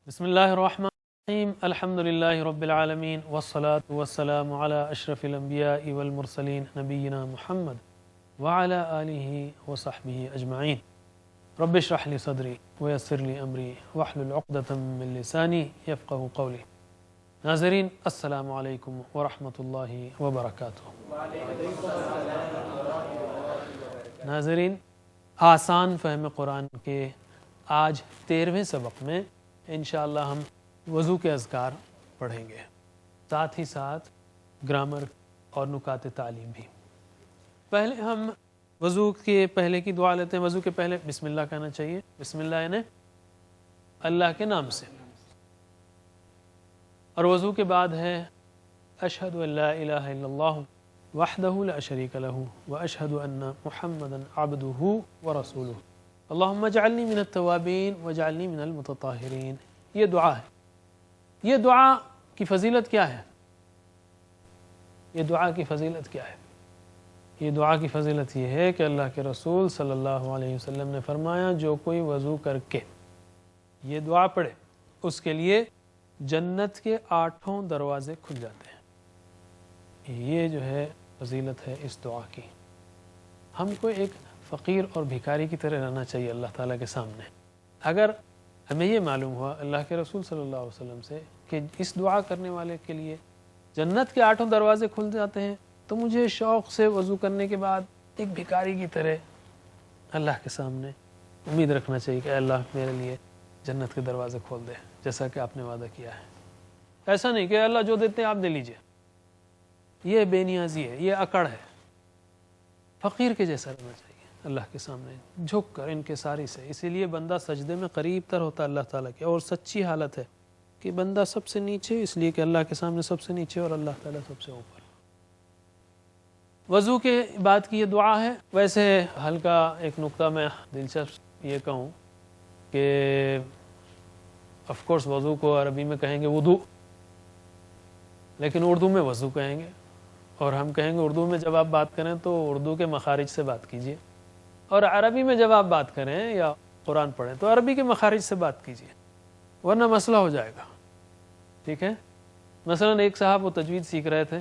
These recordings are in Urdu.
بسم اللہ الرحمن الرحیم الحمد للہ رب العالمین والصلاة والسلام علی اشرف الانبیاء والمرسلین نبینا محمد وعلی آلہ وصحبہ اجمعین رب اشرح لی صدری ویسر لی امری واحلل عقدۃ من لسانی یفقہوا قولی۔ ناظرین السلام علیکم ورحمۃ اللہ وبرکاتہ۔ ناظرین، آسان فہم قرآن کے آج 13ویں سبق میں انشاءاللہ ہم وضو کے اذکار پڑھیں گے، ساتھ ہی ساتھ گرامر اور نکات تعلیم بھی۔ پہلے ہم وضو کے پہلے کی دعا لیتے ہیں۔ وضو کے پہلے بسم اللہ کہنا چاہیے۔ بسم اللہ یعنی اللہ کے نام سے، اور وضو کے بعد ہے اشہد ان لا الہ الا اللہ وحدہ لا شریک لہ واشہد ان محمدا عبدہ ورسولہ اللہم اجعلنی من التوابین واجعلنی من المتطہرین۔ یہ دعا ہے۔ یہ دعا کی فضیلت کیا ہے؟ یہ دعا کی فضیلت کیا ہے؟ یہ دعا کی فضیلت یہ ہے کہ اللہ کے رسول صلی اللہ علیہ وسلم نے فرمایا جو کوئی وضو کر کے یہ دعا پڑھے اس کے لیے جنت کے 8 دروازے کھل جاتے ہیں۔ یہ جو ہے فضیلت ہے اس دعا کی۔ ہم کو ایک فقیر اور بھکاری کی طرح رہنا چاہیے اللہ تعالیٰ کے سامنے۔ اگر ہمیں یہ معلوم ہوا اللہ کے رسول صلی اللہ علیہ وسلم سے کہ اس دعا کرنے والے کے لیے جنت کے 8 دروازے کھل جاتے ہیں، تو مجھے شوق سے وضو کرنے کے بعد ایک بھکاری کی طرح اللہ کے سامنے امید رکھنا چاہیے کہ اے اللہ میرے لیے جنت کے دروازے کھول دے، جیسا کہ آپ نے وعدہ کیا ہے۔ ایسا نہیں کہ اللہ جو دیتے ہیں آپ دے لیجئے، یہ بے نیازی ہے، یہ اکڑ ہے۔ فقیر کے جیسا رہنا چاہیے اللہ کے سامنے، جھک کر انکساری سے۔ اسی لیے بندہ سجدے میں قریب تر ہوتا ہے اللہ تعالیٰ کے، اور سچی حالت ہے کہ بندہ سب سے نیچے، اس لیے کہ اللہ کے سامنے سب سے نیچے اور اللہ تعالیٰ سب سے اوپر۔ وضو کے بعد کی یہ دعا ہے۔ ویسے ہلکا ایک نقطہ میں دلچسپ یہ کہوں کہ آف کورس وضو کو عربی میں کہیں گے وضو، لیکن اردو میں وضو کہیں گے، اور ہم کہیں گے اردو میں جب آپ بات کریں تو اردو کے مخارج سے بات کیجئے، اور عربی میں جب آپ بات کریں یا قرآن پڑھیں تو عربی کے مخارج سے بات کیجئے، ورنہ مسئلہ ہو جائے گا۔ ٹھیک ہے؟ مثلا ایک صاحب وہ تجوید سیکھ رہے تھے۔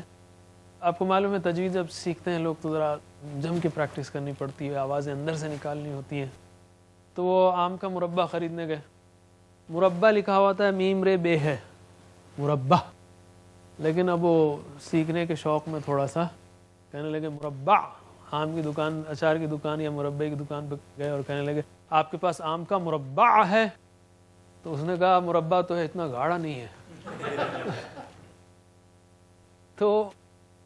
آپ کو معلوم ہے تجوید جب سیکھتے ہیں لوگ تو ذرا جم کے پریکٹس کرنی پڑتی ہے، آوازیں اندر سے نکالنی ہوتی ہیں۔ تو وہ آم کا مربع خریدنے گئے۔ مربع لکھا ہوا تھا میم رے بے ہے، مربع، لیکن اب وہ سیکھنے کے شوق میں تھوڑا سا کہنے لگے مربع۔ آم کی دکان، اچار کی دکان یا مربع کی دکان پہ گئے اور کہنے لگے آپ کے پاس آم کا مربع ہے؟ تو اس نے کہا مربع تو ہے، اتنا گاڑھا نہیں ہے۔ تو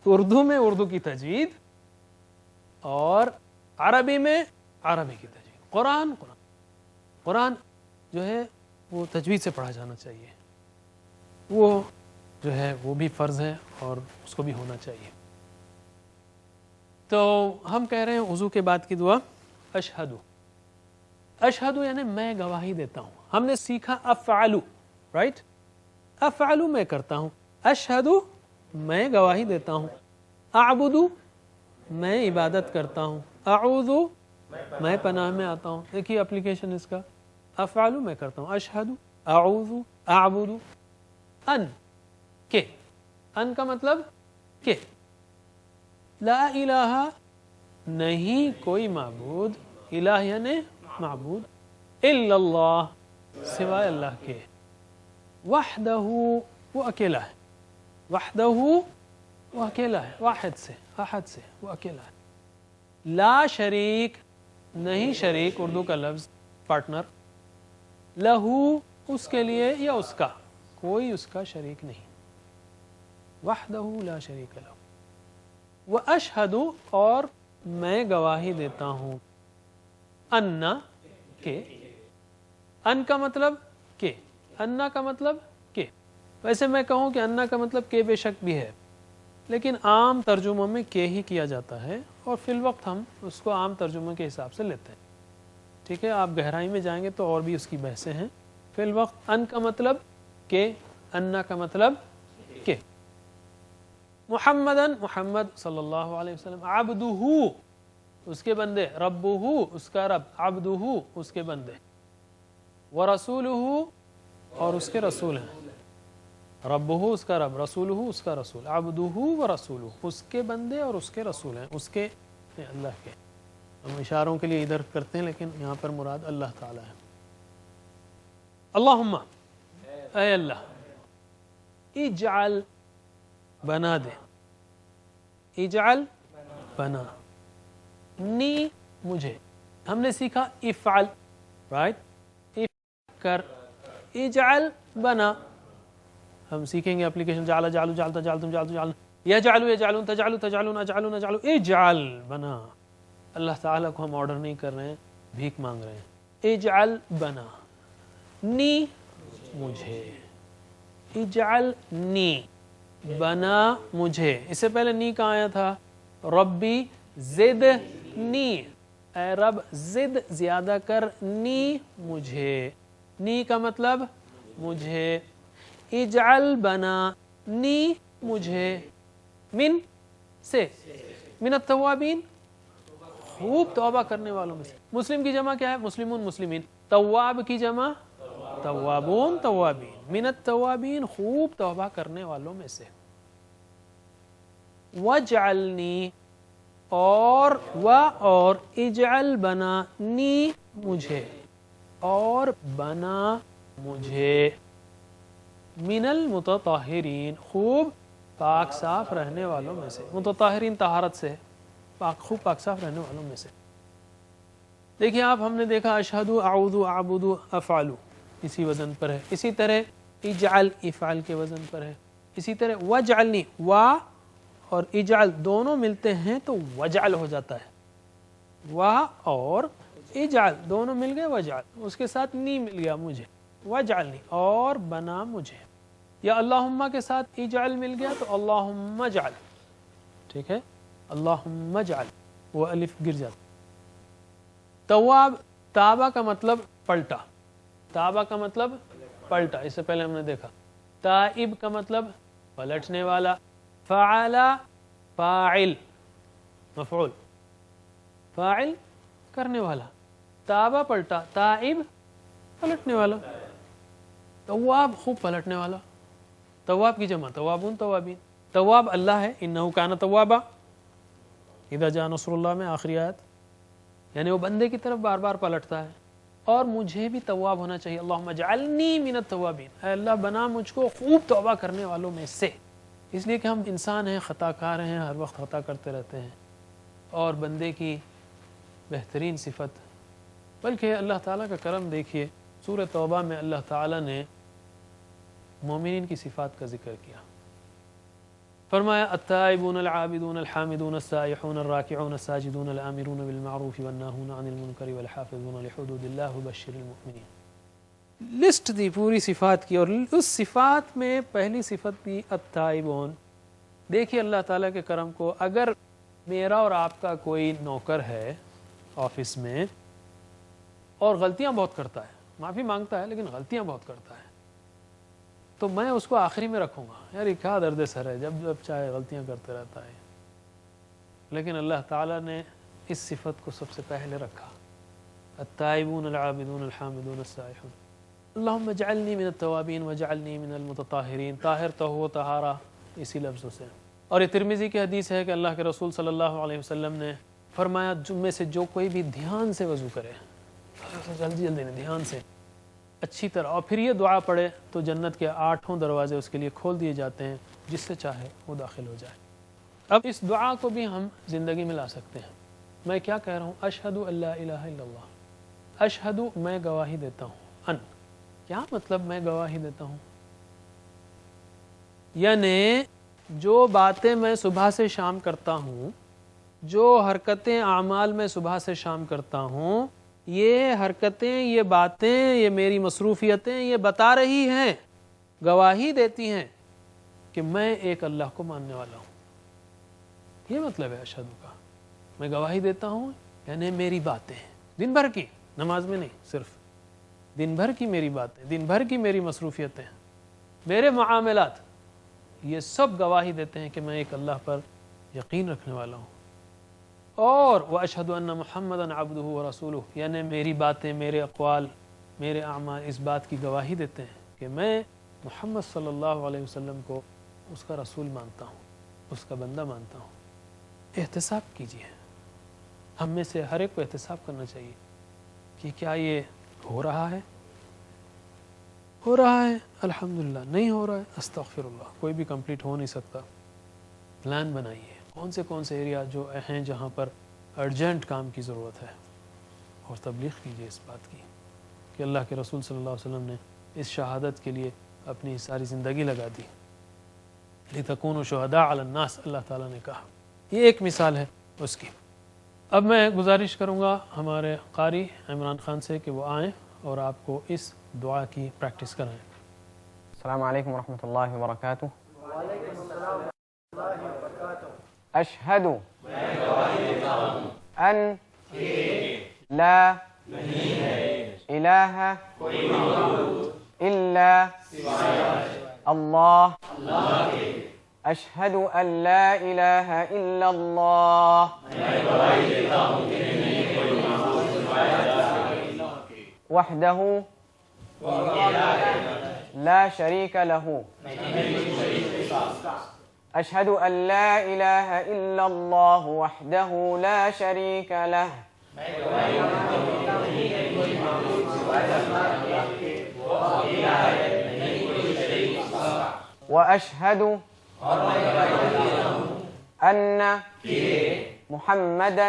اردو میں اردو کی تجوید، اور عربی میں عربی کی تجوید۔ قرآن جو ہے وہ تجوید سے پڑھا جانا چاہیے، وہ جو ہے وہ بھی فرض ہے اور اس کو بھی ہونا چاہیے۔ تو ہم کہہ رہے ہیں وضو کے بعد کی دعا اشہدو۔ اشہدو یعنی میں گواہی دیتا ہوں۔ ہم نے سیکھا افعلو، رائٹ؟ افعلو میں کرتا ہوں، اشہدو میں گواہی دیتا ہوں، اعبدو میں عبادت کرتا ہوں، اعوذو میں پناہ میں آتا ہوں۔ دیکھیے اپلیکیشن اس کا، افعلو میں کرتا ہوں، اشہدو، اعوذو، اعبدو۔ ان کہ، ان کا مطلب کہ لا الہ نہیں کوئی معبود، الہ یعنی معبود، الا اللہ سوائے اللہ کے، وحدہ وہ اکیلا ہے، وحدہ وہ اکیلا ہے، واحد سے، احد سے، وہ اکیلا ہے۔ لا شریک نہیں شریک، اردو کا لفظ پارٹنر، لہو اس کے لیے یا اس کا، کوئی اس کا شریک نہیں، وحدہ لا شریک لہ۔ وَأَشْهَدُ اور میں گواہی دیتا ہوں، انا کہ، ان کا مطلب کہ، انا کا مطلب کہ۔ ویسے میں کہوں کہ انا کا مطلب کہ بے شک بھی ہے، لیکن عام ترجموں میں کہ ہی کیا جاتا ہے، اور فی الوقت ہم اس کو عام ترجمے کے حساب سے لیتے ہیں۔ ٹھیک ہے؟ آپ گہرائی میں جائیں گے تو اور بھی اس کی بحثیں ہیں۔ فی الوقت ان کا مطلب کہ، انا کا مطلب کہ۔ محمدن محمد صلی اللہ علیہ وسلم، عبدہ اس کے بندے، ربہ اس کا رب، عبدہ اس کے بندے، ورسولہ اور اس کے رسول ہیں. ربہ اس کا رب، رسولہ اس کا رسول، عبدہ و رسولہ اس کے بندے اور اس کے رسول ہیں، اس کے اللہ کے. ہم اشاروں کے لیے ادھر کرتے ہیں لیکن یہاں پر مراد اللہ تعالیٰ ہے. اللہم اے اللہ، اجعل بنا دے، اجعل بنا، نی مجھے. ہم نے سیکھا افعل، رائٹ، افعل کر، اجعل بنا. ہم سیکھیں گے اپلیکیشن جعل جعلو جعلتا جعلتم جعلتم جعلنا، یجعلو یجعلون تجعلو تجعلون اجعلون اجعلو، اجعل بنا. اللہ تعالیٰ کو ہم آرڈر نہیں کر رہے ہیں، بھیک مانگ رہے ہیں. اجعل بنا، نی مجھے، اجعل نی بنا مجھے. اس سے پہلے نی کہاں آیا تھا؟ ربی زد نی، اے رب زد زیادہ کر، نی مجھے، نی کا مطلب مجھے. اجعل بنا، نی مجھے، من سے، من التوابین خوب توبہ کرنے والوں میں سے. مسلم کی جمع کیا ہے؟ مسلمون مسلمین. تواب کی جمع توابون توابین. من التوابین خوب توبہ کرنے والوں میں سے. وجعلنی اور اجعل بنا، نی مجھے اور بنا مجھے، من المتطہرین خوب پاک صاف رہنے والوں میں سے. متطہرین طہارت سے، خوب پاک صاف رہنے والوں میں سے. دیکھیے آپ، ہم نے دیکھا اشہد، اعوذ، اعبد، افعل اسی وزن پر ہے. اسی طرح اجعل افعل کے وزن پر ہے. اسی طرح وجعلنی، وا اور اجعل دونوں ملتے ہیں تو وجعل ہو جاتا ہے. وا اور اجعل دونوں مل گئے وجعل، اس کے ساتھ نی مل گیا مجھے، وجعلنی اور بنا مجھے. یا اللہم کے ساتھ اجعل مل گیا تو اللہم اجعل، ٹھیک ہے، اللہم اجعل، وہ الف گر جاتا. تواب، تابہ کا مطلب پلٹا، تابہ کا مطلب پلٹا، اس سے پہلے ہم نے دیکھا. تائب کا مطلب پلٹنے والا. فعل فاعل مفعول، فاعل کرنے والا. تابہ پلٹا، تائب پلٹنے والا. تواب خوب پلٹنے والا. تواب کی جمع توابون توابین. تواب اللہ ہے، انہو کان توابا، اذا جاء نصر اللہ میں آخری آیت، یعنی وہ بندے کی طرف بار بار پلٹتا ہے. اور مجھے بھی تواب ہونا چاہیے. اللہم اجعلنی من التوابین، اے اللہ بنا مجھ کو خوب توبہ کرنے والوں میں سے. اس لیے کہ ہم انسان ہیں، خطا کار ہیں، ہر وقت خطا کرتے رہتے ہیں. اور بندے کی بہترین صفت، بلکہ اللہ تعالیٰ کا کرم دیکھیے، سورہ توبہ میں اللہ تعالیٰ نے مومنین کی صفات کا ذکر کیا. فرمایا التائبون العابدون الحامدون السائحون الراکعون الساجدون الآمرون بالمعروف والناہون عن المنکر والحافظون لحدود اللہ بشر المؤمنین. لسٹ دی پوری صفات کی، اور اس صفات میں پہلی صفت دی التائبون. دیکھیے اللہ تعالیٰ کے کرم کو، اگر میرا اور آپ کا کوئی نوکر ہے آفس میں اور غلطیاں بہت کرتا ہے، معافی مانگتا ہے لیکن غلطیاں بہت کرتا ہے، تو میں اس کو آخری میں رکھوں گا. یار یہ کیا درد سر ہے، جب چاہے غلطیاں کرتے رہتا ہے. لیکن اللہ تعالیٰ نے اس صفت کو سب سے پہلے رکھا، التائبون العابدون الحامدون السائحون. اللہم اجعلنی من التوابین وجعلنی من المتطہرین. طاہر تو ہو طہارہ اسی لفظوں سے. اور یہ ترمذی کی حدیث ہے کہ اللہ کے رسول صلی اللہ علیہ وسلم نے فرمایا، جمعے سے جو کوئی بھی دھیان سے وضو کرے، جلدی جلدی دھیان سے اچھی طرح، اور پھر یہ دعا پڑھے تو جنت کے 8 دروازے اس کے لیے کھول دیے جاتے ہیں، جس سے چاہے وہ داخل ہو جائے. اب اس دعا کو بھی ہم زندگی میں لا سکتے ہیں. میں کیا کہہ رہا ہوں؟ اشہد ان لا الہ الا اللہ. اشہد، میں گواہی دیتا ہوں. ان، کیا مطلب میں گواہی دیتا ہوں؟ یعنی جو باتیں میں صبح سے شام کرتا ہوں، جو حرکتیں اعمال میں صبح سے شام کرتا ہوں، یہ حرکتیں، یہ باتیں، یہ میری مصروفیتیں یہ بتا رہی ہیں، گواہی دیتی ہیں کہ میں ایک اللہ کو ماننے والا ہوں. یہ مطلب ہے اشہد کا. میں گواہی دیتا ہوں یعنی میری باتیں دن بھر کی، نماز میں نہیں، صرف دن بھر کی میری باتیں، دن بھر کی میری مصروفیتیں، میرے معاملات، یہ سب گواہی دیتے ہیں کہ میں ایک اللہ پر یقین رکھنے والا ہوں. اور وَأَشْهَدُ أَنَّ مُحَمَّدًا عَبْدُهُ وَرَسُولُهُ، یعنی میری باتیں، میرے اقوال، میرے اعمال اس بات کی گواہی دیتے ہیں کہ کہ میں محمد صلی اللہ علیہ وسلم کو اس کا رسول مانتا ہوں، اس کا بندہ مانتا ہوں۔ احتساب کیجیے، ہم میں سے ہر ایک کو احتساب کرنا چاہیے کہ کیا یہ ہو رہا ہے؟ ہو رہا ہے الحمدللہ، نہیں ہو رہا ہے استغفر اللہ، کوئی بھی کمپلیٹ ہو نہیں سکتا۔ پلان بنائیے کون سے ایریا جو ہیں جہاں پر ارجنٹ کام کی ضرورت ہے، اور تبلیغ کیجیے اس بات کی کہ اللہ کے رسول صلی اللہ علیہ وسلم نے اس شہادت کے لیے اپنی ساری زندگی لگا دی، لِتَكُونُوا شُهَدَاءَ عَلَى النَّاسِ، اللہ تعالیٰ نے کہا۔ یہ ایک مثال ہے اس کی۔ اب میں گزارش کروں گا ہمارے قاری عمران خان سے کہ وہ آئیں اور آپ کو اس دعا کی پریکٹس کرائیں۔ السلام علیکم ورحمۃ اللہ وبرکاتہ۔ اشہد ان لا الہ الا اللہ، اشہد ان لا الہ الا اللہ، وحدہ لا شریک لہ، اشہد ان لا الہ الا اللہ وحدہ لا شریک لہ، واشہد ان محمدا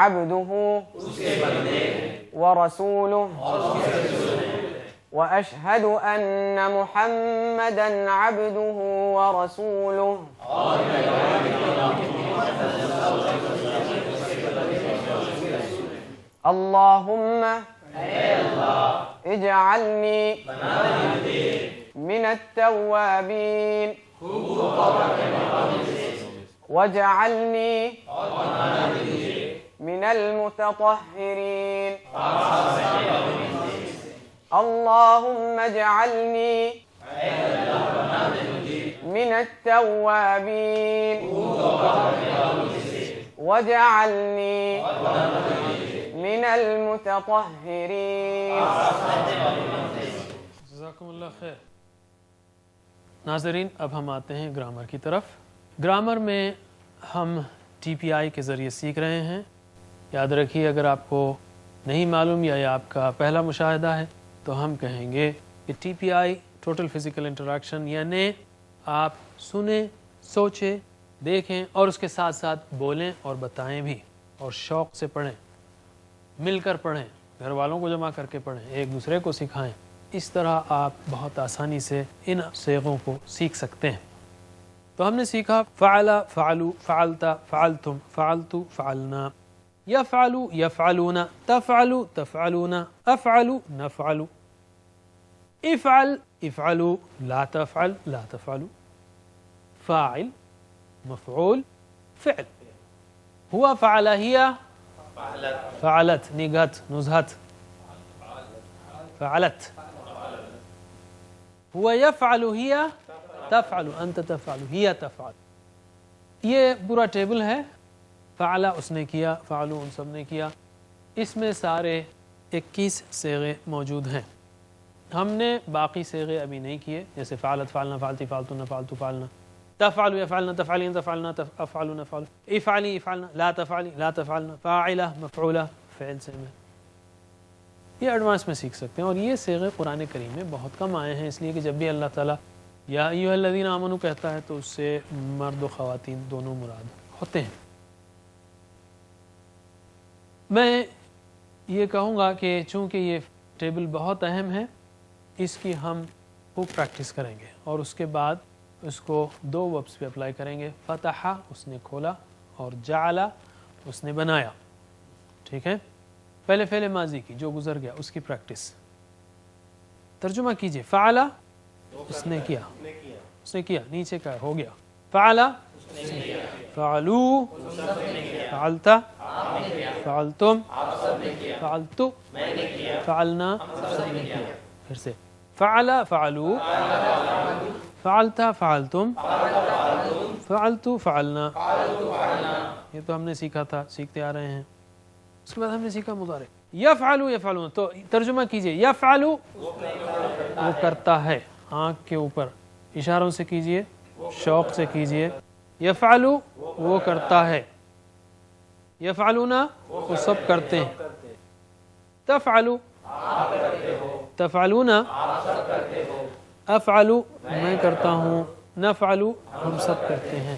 عبدہ ورسولہ، واشہد ان محمدا عبدہ ورسولہ، اللہم اجعلنی من التوابین واجعلنی من المتطہرین، اللہم اجعلنی من التوابین واجعلنی من المتطہرین۔ جزاکم اللہ خیر۔ ناظرین، اب ہم آتے ہیں گرامر کی طرف۔ گرامر میں ہم ٹی پی آئی کے ذریعے سیکھ رہے ہیں۔ یاد رکھیے، اگر آپ کو نہیں معلوم یا یہ آپ کا پہلا مشاہدہ ہے تو ہم کہیں گے کہ ٹی پی آئی ٹوٹل فزیکل انٹریکشن، یعنی آپ سنیں، سوچیں، دیکھیں اور اس کے ساتھ ساتھ بولیں اور بتائیں بھی، اور شوق سے پڑھیں، مل کر پڑھیں، گھر والوں کو جمع کر کے پڑھیں، ایک دوسرے کو سکھائیں۔ اس طرح آپ بہت آسانی سے ان صیغوں کو سیکھ سکتے ہیں۔ تو ہم نے سیکھا فعل، فعلوا، فعلت، فعلتم، فعلت، فعلنا، یفعل، یفعلون، تفعل، تفعلون، افعل، نفعل، افعل، افعلوا، لا تفعل، لا تفعل، فاعل، مفعول، فعل۔ ہوا فعل، ہی فعلت، نگہت، نزہت، فعلت۔ ہوا یفعل، ہی تفعل، انت تفعل، ہی تفعل۔ یہ پورا ٹیبل ہے۔ فعل اس نے کیا، فعلوا ان سب نے کیا۔ اس میں سارے 21 صیغے موجود ہیں۔ ہم نے باقی صیغے ابھی نہیں کیے، جیسے فعلت، فعلنا، فعلتی، فعلتن، فعلتو، فعلنا، تفعل، یفعلنا، تفعلین، تفعلنا، افعل، نفعل، افعلی، افعلنا، لا تفعلی، لا تفعلنا، فاعلہ، مفعولہ، فعل سے میں یہ ایڈوانس میں سیکھ سکتے ہیں۔ اور یہ صیغے قرآن کریم میں بہت کم آئے ہیں، اس لیے کہ جب بھی اللہ تعالیٰ یا ایھا الذین آمنوا کہتا ہے تو اس سے مرد و خواتین دونوں مراد ہوتے ہیں۔ میں یہ کہوں گا کہ چونکہ یہ ٹیبل بہت اہم ہے، اس کی ہم خوب پریکٹس کریں گے اور اس کے بعد اس کو 2 وربس پہ اپلائی کریں گے۔ فتح اس نے کھولا، اور جعل اس نے بنایا۔ ٹھیک ہے، پہلے فعل ماضی کی جو گزر گیا اس کی پریکٹس۔ ترجمہ کیجئے، فعل اس نے کیا، اس نے کیا، نیچے کا ہو گیا، فعل فعلوا، فعلت، فعلتم، فعلت، فعلنا، پھر سے فعل، فعلوا، فعلت، فعلتم، فعلت، فعلنا۔ یہ تو ہم نے سیکھا تھا، سیکھتے آ رہے ہیں۔ اس کے بعد ہم نے سیکھا مضارع۔ یفعلو یفعلون، تو ترجمہ کیجئے یفعلو وہ کرتا ہے، آنکھ کے اوپر اشاروں سے کیجئے، شوق سے کیجئے. یفعلو وہ کرتا ہے، یفعلون وہ سب کرتے ہیں. تفعلو تفعلون افعلو میں کرتا ہوں، نفعلو ہم سب کرتے ہیں.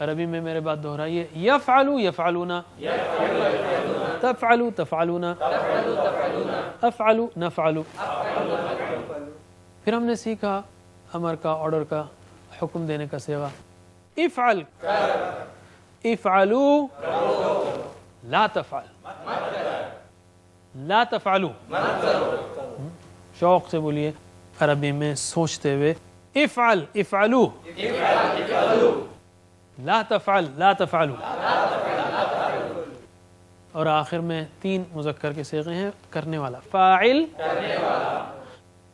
عربی میں میرے بات دہرائیے، یفعلو یفعلون، تفعلو تفعلون، افعلو نفعلو. پھر ہم نے سیکھا امر کا، آرڈر کا، حکم دینے کا صیغہ. افعل افعلو لا تفعل، لا تفعلو شوق سے بولیے، عربی میں سوچتے ہوئے. افعل افعلو لا تفعل لا تفعلو. اور آخر میں 3 مذکر کے صیغے ہیں. کرنے والا، فاعل،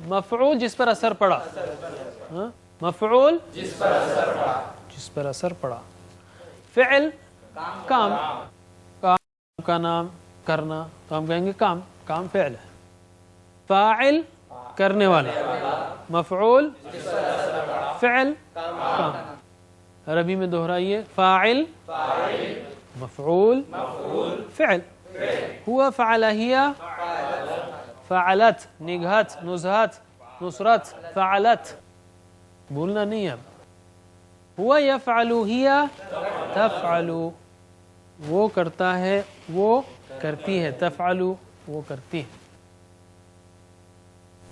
مفعول جس پر اثر پڑا، مفعول جس پر اثر پڑا، فعل کام، کام کا نام کرنا، تو ہم کہیں گے کام، کام فعل ہے. فاعل کرنے والا، مفعول فعل کام. عربی میں دہرائیے، فاعل مفعول فعل. ہوا فعل ہی فعلت، نگہت نزہت نصرت فعلت، بھولنا نہیں ہے. اب ہوا یفعل ہی تفعل وہ کرتا ہے، وہ کرتی ہے. تفعل وہ کرتی ہے.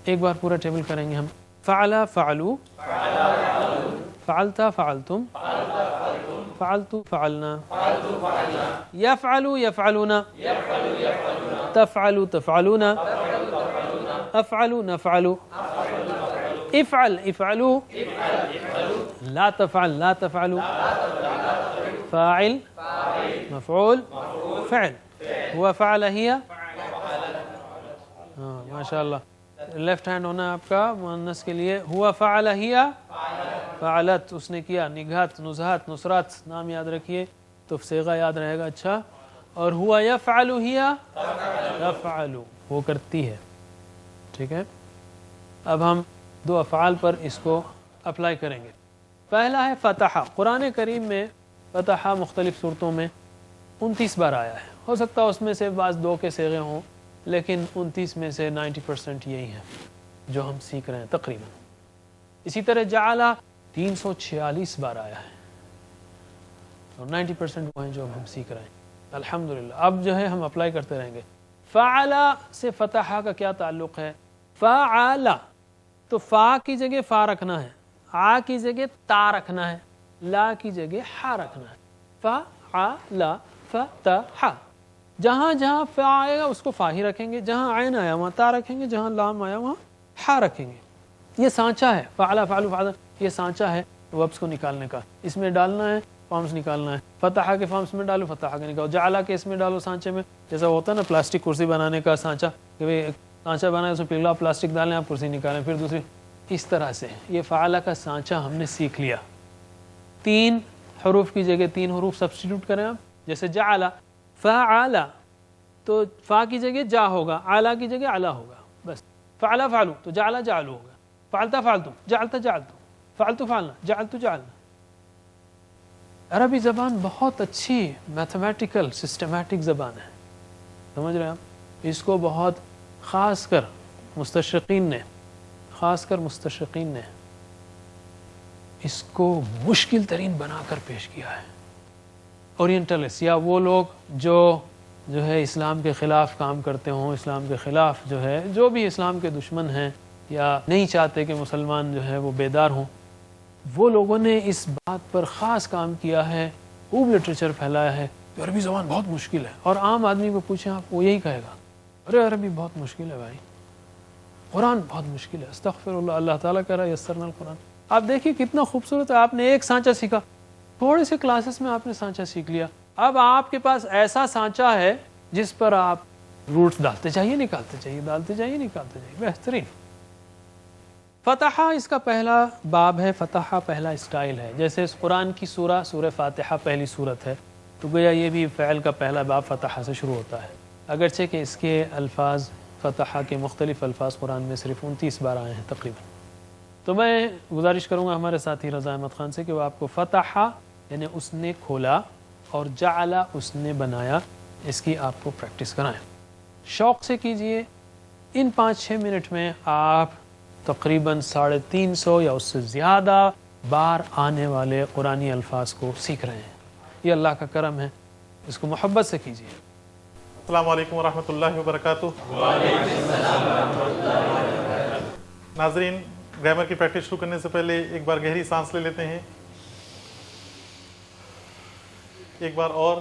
ایک بار پورا ٹیبل کریں گے ہم. فعل فعلو، فعلت فعلتم، فعلت فعلنا، یفعل یفعلون، تفعل تفعلون، افعل نفعل، افعل افعلو، لا تفعل لا تفعلو، فاعل مفعول فعل. ہوا فعل ہی، ہاں ماشاء اللہ لیفٹ ہینڈ ہونا آپ کا مؤنث کے لیے. ہوا فعل ہی فعلت اس نے کیا، نگہت نزہت نصرت نام یاد رکھیے تو صیغہ یاد رہے گا. اچھا، اور ہوا یفعل ہی یفعل وہ کرتی ہے. ٹھیک ہے، اب ہم 2 افعال پر اس کو اپلائی کریں گے. پہلا ہے فتح. قرآن کریم میں فتح مختلف صورتوں میں 29 بار آیا ہے. ہو سکتا ہے اس میں سے بعض 2 کے صیغے ہوں، لیکن 29 میں سے 90% یہی ہے جو ہم سیکھ رہے ہیں تقریباً. اسی طرح جعل 346 بار آیا ہے اور 90% وہ ہیں جو ہم سیکھ رہے ہیں الحمدللہ. اب جو ہے ہم اپلائی کرتے رہیں گے. فعل سے فتح کا کیا تعلق ہے؟ فعل تو فا کی جگہ فا رکھنا ہے، آ کی جگہ تا رکھنا ہے، لا کی جگہ ہا رکھنا ہے. فعل فتح. جہاں جہاں فا آئے گا اس کو فا ہی رکھیں گے، جہاں عین آیا وہاں تا رکھیں گے، جہاں لام آیا وہاں ہا رکھیں گے. یہ سانچہ ہے. فعل فعل فعل یہ سانچہ ہے وربس کو نکالنے کا. اس میں ڈالنا ہے، فارمز نکالنا ہے. فتح کے فارمز میں ڈالو، فتح کے نکالو. جعل کے اس میں ڈالو سانچے میں، جیسا ہوتا ہے نا پلاسٹک کرسی بنانے کا سانچہ، کہ بھئی سانچہ بنائے اس میں پگھلا پلاسٹک ڈالیں، آپ کرسی نکالیں، پھر دوسری. اس طرح سے یہ فعل کا سانچہ ہم نے سیکھ لیا. 3 حروف کی جگہ 3 حروف سبسٹیٹیوٹ کریں آپ. جیسے جعل فعل تو فا کی جگہ جا ہوگا، علا کی جگہ علا ہوگا بس. فعل فعلو تو جعل جعلو ہوگا. فعلت فعلتم، جعلت جعلتم، فعلت فعلنا، جعلت جعلنا. عربی زبان بہت اچھی میتھمیٹیکل سسٹمیٹک زبان ہے، سمجھ رہے ہیں آپ. اس کو بہت خاص کر مستشرقین نے اس کو مشکل ترین بنا کر پیش کیا ہے. اورینٹلسٹ یا وہ لوگ جو ہے اسلام کے خلاف کام کرتے ہوں، اسلام کے خلاف جو بھی اسلام کے دشمن ہیں یا نہیں چاہتے کہ مسلمان جو ہے وہ بیدار ہوں، وہ لوگوں نے اس بات پر خاص کام کیا ہے، خوب لٹریچر پھیلایا ہے کہ عربی زبان بہت مشکل ہے. اور عام آدمی کو پوچھیں آپ، وہ یہی کہے گا، ارے عربی بہت مشکل ہے بھائی، قرآن بہت مشکل ہے. استغفر اللہ. اللہ تعالیٰ کہہ رہا ہے یسرنا القرآن. آپ دیکھیے کتنا خوبصورت ہے. آپ نے ایک سانچہ سیکھا، تھوڑے سے کلاسز میں آپ نے سانچہ سیکھ لیا. اب آپ کے پاس ایسا سانچہ ہے جس پر آپ روٹس ڈالتے جائیے، نکالتے جائیے، ڈالتے جائیے، نکالتے جائیے. بہترین. فتح اس کا پہلا باب ہے، فتح پہلا اسٹائل ہے. جیسے اس قرآن کی سورہ فاتحہ پہلی سورت ہے، تو گویا یہ بھی فعل کا پہلا باب فتح سے شروع ہوتا ہے. اگرچہ کہ اس کے الفاظ فتح کے مختلف الفاظ قرآن میں صرف 29 بار آئے ہیں تقریباً. تو میں گزارش کروں گا ہمارے ساتھی رضا احمد خان سے کہ وہ آپ کو فتح یعنی اس نے کھولا اور جعل اس نے بنایا، اس کی آپ کو پریکٹس کرائیں. شوق سے کیجئے. ان 5-6 منٹ میں آپ تقریباً 350 یا اس سے زیادہ بار آنے والے قرآنی الفاظ کو سیکھ رہے ہیں. یہ اللہ کا کرم ہے، اس کو محبت سے کیجئے. السلام علیکم ورحمۃ اللہ وبرکاتہ. ناظرین، گرامر کی پریکٹس شروع کرنے سے پہلے ایک بار گہری سانس لے لیتے ہیں. ایک بار اور.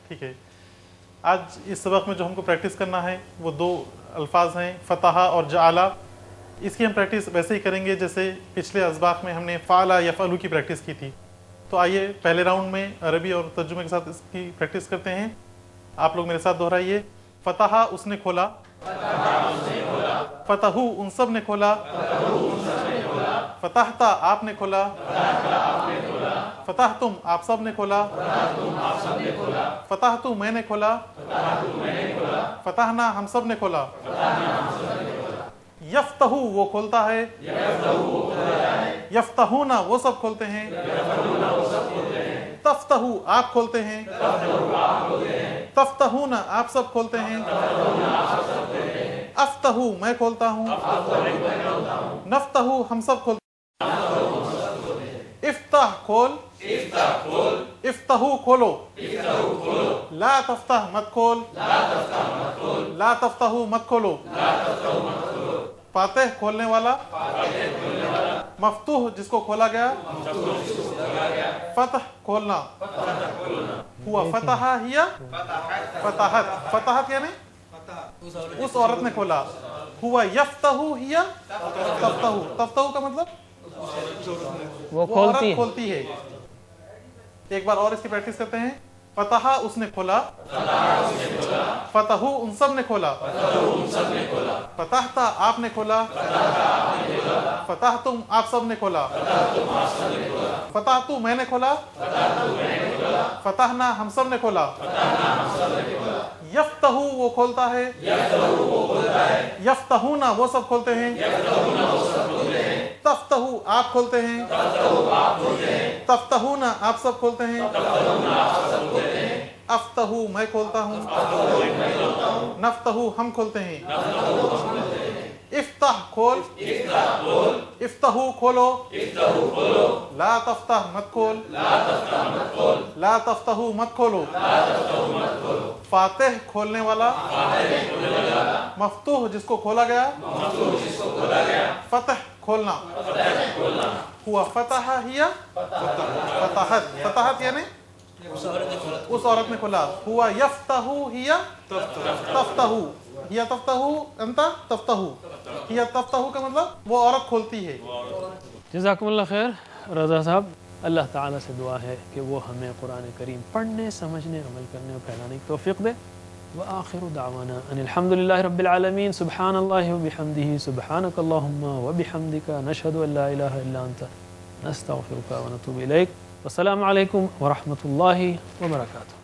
ٹھیک ہے. آج اس سبق میں جو ہم کو پریکٹس کرنا ہے وہ 2 الفاظ ہیں، فتح اور جعل. اس کی ہم پریکٹس ویسے ہی کریں گے جیسے پچھلے اسباق میں ہم نے فعل یفعل کی پریکٹس کی تھی. تو آئیے پہلے راؤنڈ میں عربی اور ترجمے کے ساتھ اس کی پریکٹس کرتے ہیں. آپ لوگ میرے ساتھ دہرائیے. فتح اس نے کھولا، فتحو ان سب نے کھولا، فتحتا آپ نے کھولا، فتحتم آپ سب نے کھولا، فتحتو میں نے کھولا، فتحنا ہم سب نے کھولا. یفتحو وہ کھولتا ہے، یفتحونا وہ سب کھولتے ہیں، تفتحو آپ کھولتے ہیں، تفتحونا آپ سب کھولتے ہیں، افتحو میں کھولتا ہوں، نفتحو ہم سب کھولتے ہیں. افتح کھول، افتحو کھولو، لا تفتح مت کھول، لا تفتحو مت کھولو. فاتح کھولنے والا، مفتوح جس کو کھولا گیا، فتح کھولنا. ہوا فتح ہیا فتحت، فتحت یعنی اس عورت نے کھولا. ہوا یفتح ہیا تفتح، تفتح کا مطلب وہ عورت کھولتی ہے. ایک بار اور اس کی پریکٹس کرتے ہیں. فتح اس نے کھولا، فتحو ان سب نے کھولا، فتحتا آپ نے کھولا، فتحتم آپ سب نے کھولا، فتحتو میں نے کھولا، فتحنا ہم سب نے کھولا. یفتحو وہ کھولتا ہے، یفتحونا وہ سب کھولتے ہیں، تفتحو آپ کھولتے ہیں، تفتحونا آپ سب کھولتے ہیں، افتحو میں کھولتا ہوں، نفتحو ہم کھولتے ہیں. افتح کھول، افتحو کھولو، لا تفتح مت کھول، لا تفتحو مت کھولو. فاتح کھولنے والا، مفتوح جس کو کھولا گیا، فتح کھولنا. ہوا فتح ہیا فتحت، فتحت یعنی اس عورت نے کھولا. ہوا یفتحو ہیا تفتحو، ہیا تفتحو انت تفتحو، ہیا تفتحو کا مطلب وہ عورت کھولتی ہے. جزاکم اللہ خیر رضا صاحب. اللہ تعالیٰ سے دعا ہے کہ وہ ہمیں قرآن کریم پڑھنے، سمجھنے، عمل کرنے اور پھیلانے کی توفیق دے. وآخر دعوانا ان الحمد للہ رب العالمین. سبحان اللہ وبحمدہ، سبحانک اللہم وبحمدک، نشہد ان لا الہ الا انت، نستغفرک ونتوب الیک. والسلام علیکم ورحمۃ اللہ وبرکاتہ.